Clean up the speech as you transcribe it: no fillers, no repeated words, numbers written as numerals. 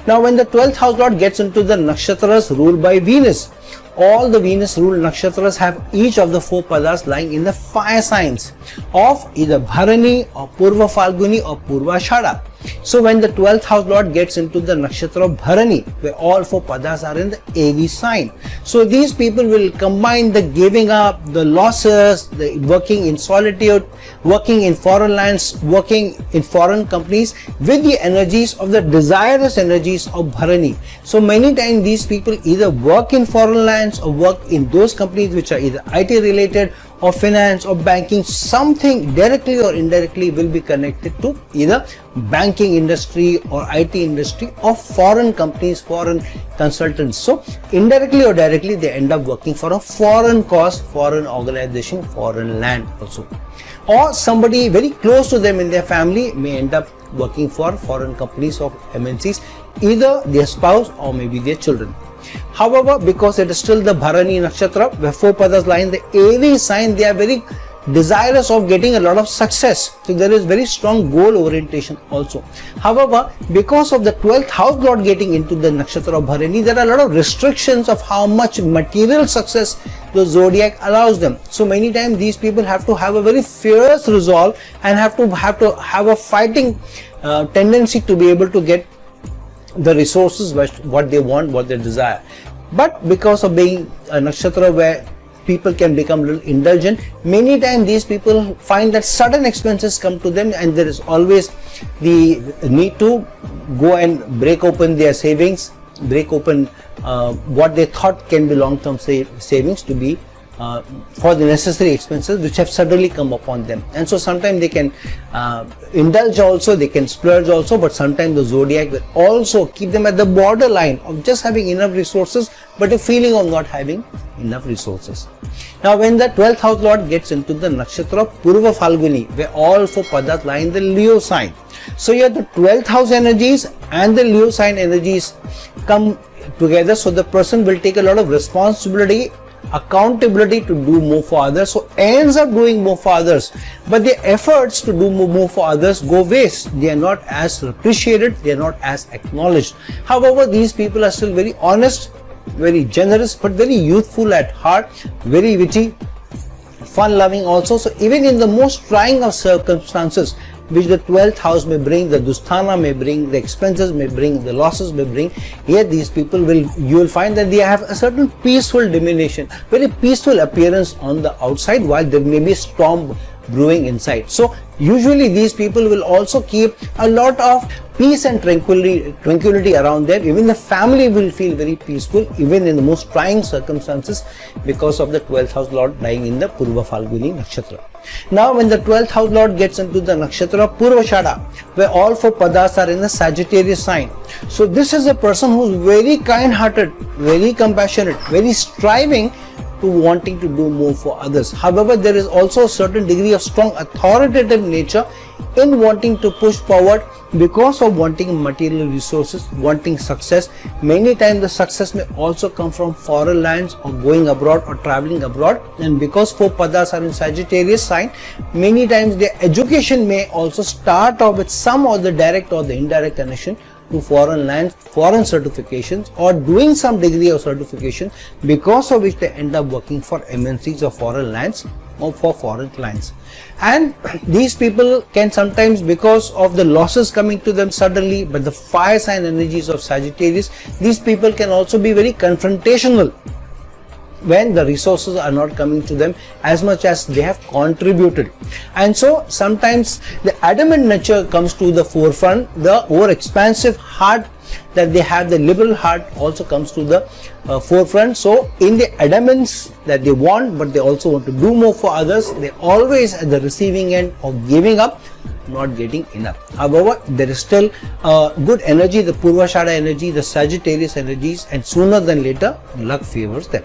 Now when the 12th house lord gets into the nakshatras ruled by Venus, all the Venus ruled nakshatras have each of the 4 padas lying in the fire signs of either Bharani or Purva Falguni or Purva Shada. So when the 12th house lord gets into the nakshatra of Bharani, where all 4 padas are in the AV sign, so these people will combine the giving up, the losses, the working in solitude, working in foreign lands, working in foreign companies with the energies of the desirous energies of Bharani. So many times these people either work in foreign lands or work in those companies which are either IT related or finance or banking. Something directly or indirectly will be connected to either banking industry or IT industry or foreign companies, foreign consultants. So indirectly or directly they end up working for a foreign cause, foreign organization, foreign land also. Or somebody very close to them in their family may end up working for foreign companies or MNCs, either their spouse or maybe their children. However, because it is still the Bharani nakshatra where 4 padas lie in the AV sign, they are very desirous of getting a lot of success. So there is very strong goal orientation also. However, because of the 12th house lord getting into the nakshatra of Bharani, there are a lot of restrictions of how much material success the zodiac allows them. So many times these people have to have a very fierce resolve and have to have a fighting tendency to be able to get the resources, what they want, what they desire. But because of being a nakshatra where people can become a little indulgent, many times these people find that sudden expenses come to them and there is always the need to go and break open their savings, break open what they thought can be long-term savings to be for the necessary expenses which have suddenly come upon them. And so sometimes they can indulge also, they can splurge also, but sometimes the zodiac will also keep them at the borderline of just having enough resources but a feeling of not having enough resources. Now when the 12th house lord gets into the nakshatra Purva Falguni, where all 4 padas lie in the Leo sign, so here the 12th house energies and the Leo sign energies come together, so the person will take a lot of responsibility, accountability to do more for others, so ends up doing more for others, but their efforts to do more for others go waste. They are not as appreciated, they are not as acknowledged. However, these people are still very honest, very generous, but very youthful at heart, very witty, fun loving also. So even in the most trying of circumstances which the 12th house may bring, the dusthana may bring, the expenses may bring, the losses may bring, yet these people you will find that they have a certain peaceful diminution, very peaceful appearance on the outside, while there may be storm brewing inside. So usually these people will also keep a lot of peace and tranquility around them. Even the family will feel very peaceful even in the most trying circumstances because of the 12th house lord lying in the Purva Falguni nakshatra. Now when the 12th house lord gets into the nakshatra Purva Shada, where all 4 padas are in the Sagittarius sign, so this is a person who is very kind-hearted, very compassionate, very striving to wanting to do more for others. However, there is also a certain degree of strong authoritative nature in wanting to push forward because of wanting material resources, wanting success. Many times the success may also come from foreign lands or going abroad or traveling abroad, and because 4 padas are in Sagittarius sign, many times their education may also start off with some or the direct or the indirect connection to foreign lands, foreign certifications, or doing some degree of certification, because of which they end up working for MNCs or foreign lands or for foreign clients. And these people can sometimes, because of the losses coming to them suddenly, but the fire sign energies of Sagittarius, these people can also be very confrontational when the resources are not coming to them as much as they have contributed. And so sometimes the adamant nature comes to the forefront, the over expansive heart that they have, the liberal heart also comes to the forefront. So in the adamance that they want, but they also want to do more for others, they always at the receiving end of giving up, not getting enough. However, there is still good energy, the Purva Shada energy, the Sagittarius energies, and sooner than later luck favors them.